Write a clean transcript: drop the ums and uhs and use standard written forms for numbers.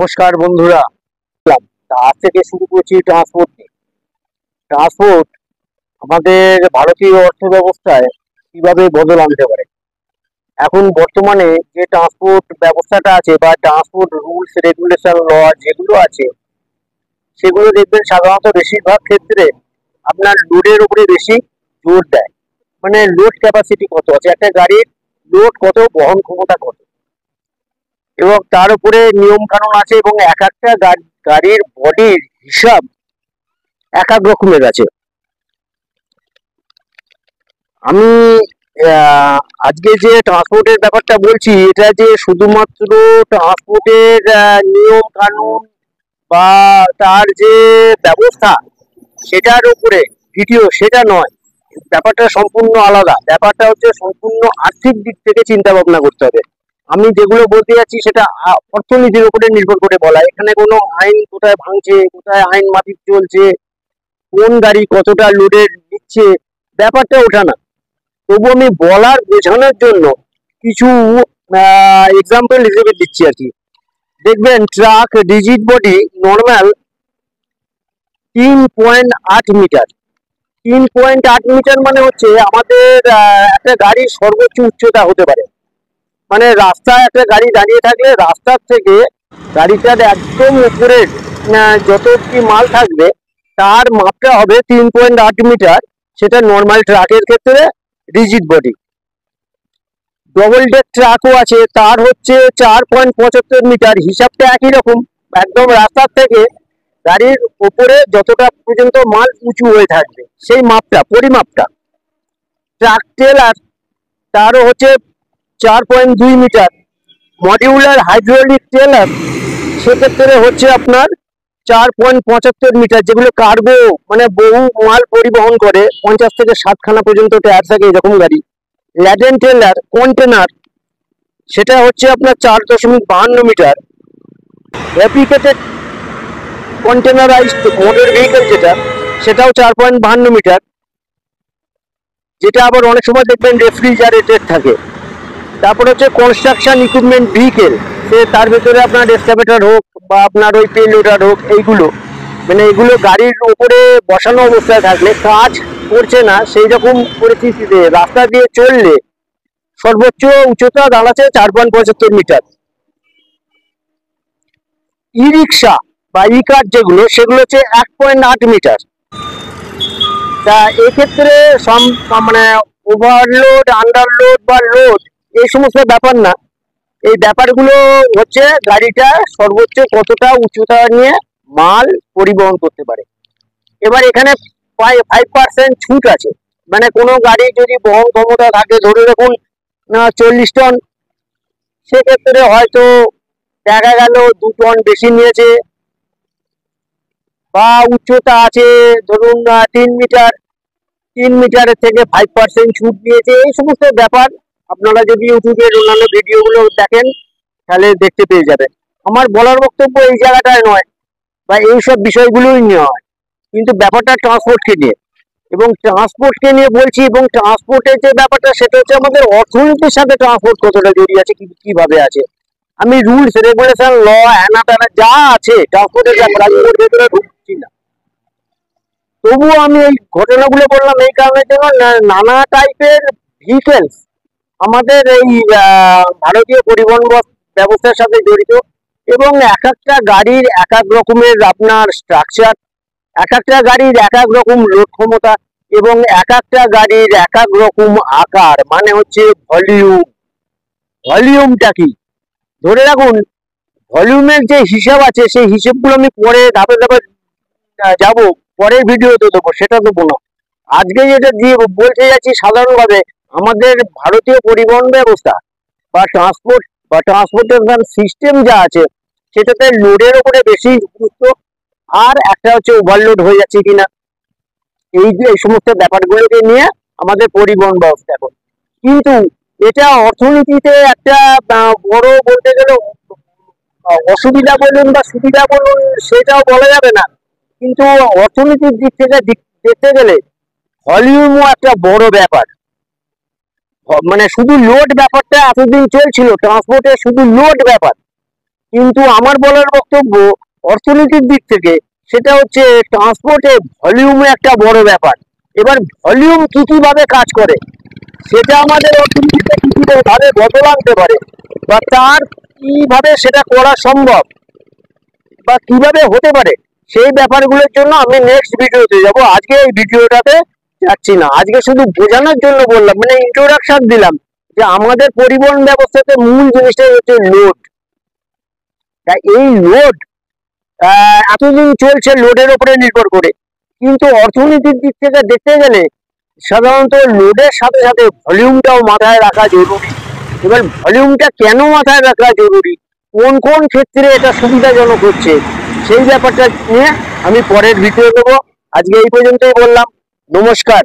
নমস্কার বন্ধুরা। আজ থেকে শুরু করছি ট্রান্সপোর্ট নিয়ে। ট্রান্সপোর্ট আমাদের ভারতীয় অর্থ ব্যবস্থায় কিভাবে বদল আনতে পারে। এখন বর্তমানে যে ট্রান্সপোর্ট ব্যবস্থাটা আছে বা ট্রান্সপোর্ট রুলস রেগুলেশন ল যেগুলো আছে, সেগুলো দেখবেন সাধারণত বেশিরভাগ ক্ষেত্রে আপনার লোডের উপরে বেশি জোর দেয়। মানে লোড ক্যাপাসিটি কত আছে, একটা গাড়ির লোড কত, বহন ক্ষমতা কত, এবং তার উপরে নিয়ম কানুন আছে, এবং এক একটা গাড়ির বডির হিসাব এক এক রকমের আছে। আমি আহ, আজকে যে ট্রান্সপোর্টের ব্যাপারটা বলছি, এটা যে শুধুমাত্র ট্রান্সপোর্টের নিয়ম কানুন বা তার যে ব্যবস্থা সেটার উপরে ভিডিও, সেটা নয়। ব্যাপারটা সম্পূর্ণ আলাদা। ব্যাপারটা হচ্ছে সম্পূর্ণ আর্থিক দিক থেকে চিন্তা ভাবনা করতে হবে। আমি যেগুলো বলতে যাচ্ছি সেটা অর্থনীতির উপরে নির্ভর করে বলা। এখানে কোনো আইন কোথায় ভাঙছে, কোথায় আইন মাফিক চলছে, কোন গাড়ি কতটা লোডের দিচ্ছে, ব্যাপারটা ওঠা না। তবু আমি বলার বোঝানোর জন্য কিছু এক্সাম্পল হিসেবে দিচ্ছি আর কি। দেখবেন truck rigid body normal 3.8 metre. 3.8 metre মানে হচ্ছে আমাদের একটা গাড়ির সর্বোচ্চ উচ্চতা হতে পারে। মানে রাস্তায় একটা গাড়ি দাঁড়িয়ে থাকলে রাস্তার থেকে গাড়িটার একদম উপরের যত কি মাল থাকবে তার মাপটা হবে 3.8 মিটার। সেটা নর্মাল ট্রাকের ক্ষেত্রে রিজিড বডি। ডবল ডেক ট্রাকও আছে, তার হচ্ছে 4.75 মিটার। হিসাবটা একই রকম, একদম রাস্তার থেকে গাড়ির উপরে যতটা পর্যন্ত মাল উঁচু হয়ে থাকবে সেই মাপটা, পরিমাপটা। ট্রাক ট্রেলার, তারও হচ্ছে 4.2 মিটার। মডিউলার হাইড্রোলিক ট্রেলার সেক্ষেত্রে হচ্ছে আপনার 4.75 মিটার, যেগুলো কার্গো মানে বহু মাল পরিবহন করে, 50 থেকে 60 খানা পর্যন্ত টায়ার থাকে এরকম গাড়ি। ল্যাডেন ট্রেলার কন্টেনার, সেটা হচ্ছে আপনার 4.52 মিটার। অ্যাপ্লিকেটেড কন্টেনারাইজড মোটর ভেহিকেল যেটা, সেটাও 4.52 মিটার। যেটা আবার অনেক সময় দেখবেন রেফ্রিজারেটেড থাকে। তারপর হচ্ছে কনস্ট্রাকশন ইকুইপমেন্ট ভেহিকেল, সে তার ভিতরে আপনার এক্সকাভেটর হোক বা আপনার ওই পে লোডার হোক, এইগুলো মানে এগুলো গাড়ির উপরে বসানো অবস্থায় থাকলে কাজ করছে না, সেই রকম পরিস্থিতিতে রাস্তা দিয়ে চললে সর্বোচ্চ উচ্চতা দাঁড়াচ্ছে 4.75 মিটার। ই রিক্সা বা ই কার যেগুলো, সেগুলো হচ্ছে 1.8 মিটার। তা এক্ষেত্রে মানে ওভারলোড, আন্ডারলোড বা লোড, এই সমস্ত ব্যাপার না। এই ব্যাপারগুলো হচ্ছে গাড়িটা সর্বোচ্চ কতটা উচ্চতা নিয়ে মাল পরিবহন করতে পারে। এবার এখানে 5% ছুট আছে। মানে কোনো গাড়ি যদি বহন ক্ষমতা থাকে, ধরে রাখুন 40 টন, সেক্ষেত্রে হয়তো দেখা গেল 2 টন বেশি নিয়েছে, বা উচ্চতা আছে ধরুন 3 মিটার, 3 মিটারের থেকে 5% ছুট নিয়েছে। এই সমস্ত ব্যাপার আপনারা যদি ইউটিউবের অন্যান্য ভিডিওগুলো দেখেন তাহলে দেখতে পেয়ে যাবেন। আমার বলার বক্তব্য এই জায়গাটায় নয়, বা এইসব বিষয়গুলোই নয়, কিন্তু ব্যাপারটা ট্রান্সপোর্টকে নিয়ে। এবং ট্রান্সপোর্টকে নিয়ে বলছি, এবং ট্রান্সপোর্টের যে ব্যাপারটা সেটা হচ্ছে আমাদের অর্থনীতির সাথে ট্রান্সপোর্ট কতটা জড়িয়ে আছে, কিভাবে আছে। আমি রুলস রেগুলেশন ল হ্যানা ত্যানা যা আছে ট্রান্সপোর্টের ব্যাপার, আমি ওর ভেতরে ঢুকছি না। তবুও আমি এই ঘটনাগুলো বললাম এই কারণের জন্য, নানা টাইপের ভেহিকেলস আমাদের এই ভারতীয় পরিবহন ব্যবস্থার সাথে জড়িত। এবং এক একটা গাড়ির এক এক রকমের আপনার স্ট্রাকচার, এক একটা গাড়ির এক এক রকম লোড ক্ষমতা, এবং এক একটা গাড়ির এক এক রকম আকার। মানে হচ্ছে ভলিউম। ভলিউমটা কি, ধরে রাখুন ভলিউমের যে হিসাব আছে সেই হিসেবগুলো আমি পরে ধাপে ধাপে যাব, পরের ভিডিওতে দেবো, সেটা দেবো না। আজকে যেটা দিয়ে বলতে যাচ্ছি, সাধারণভাবে আমাদের ভারতীয় পরিবহন ব্যবস্থা বা ট্রান্সপোর্টেশন সিস্টেম যা আছে, সেটাতে লোডের উপরে বেশি গুরুত্ব, আর একটা হচ্ছে ওভারলোড হয়ে যাচ্ছে কিনা। এই সমস্ত ব্যাপারগুলোকে নিয়ে আমাদের পরিবহন ব্যবস্থা এখন। কিন্তু এটা অর্থনীতিতে একটা বড় বলতে গেলে অসুবিধা বলুন বা সুবিধা বলুন, সেটাও বলা যাবে না। কিন্তু অর্থনীতির দিক থেকে দেখতে গেলে ভলিউমও একটা বড় ব্যাপার। মানে শুধু লোড ব্যাপারটা এতদিন চলছিল ট্রান্সপোর্টে, শুধু লোড ব্যাপার। কিন্তু আমার বলার বক্তব্য অর্থনীতির দিক থেকে সেটা হচ্ছে ট্রান্সপোর্টে ভলিউমে একটা বড় ব্যাপার। এবার ভলিউম কি কিভাবে কাজ করে সেটা আমাদের অর্থনীতিতে কি কিভাবে বদল আনতে পারে বা তার কিভাবে সেটা করা সম্ভব বা কিভাবে হতে পারে সেই ব্যাপারগুলোর জন্য আমি নেক্সট ভিডিওতে যাব। আজকে এই ভিডিওটাতে যাচ্ছি না, আজকে শুধু বোঝানোর জন্য বললাম, মানে ইন্ট্রোডাকশন দিলাম যে আমাদের পরিবহন ব্যবস্থাতে মূল জিনিসটাই হচ্ছে লোড। এই লোড এতদিন চলছে লোডের উপরে নির্ভর করে, কিন্তু অর্থনীতির দিক থেকে দেখতে গেলে সাধারণত লোডের সাথে সাথে ভলিউমটাও মাথায় রাখা জরুরি। এবার ভলিউমটা কেন মাথায় রাখা জরুরি, কোন কোন ক্ষেত্রে এটা সুবিধাজনক হচ্ছে, সেই ব্যাপারটা নিয়ে আমি পরের ভিডিও দেবো। আজকে এই পর্যন্তই বললাম। নমস্কার।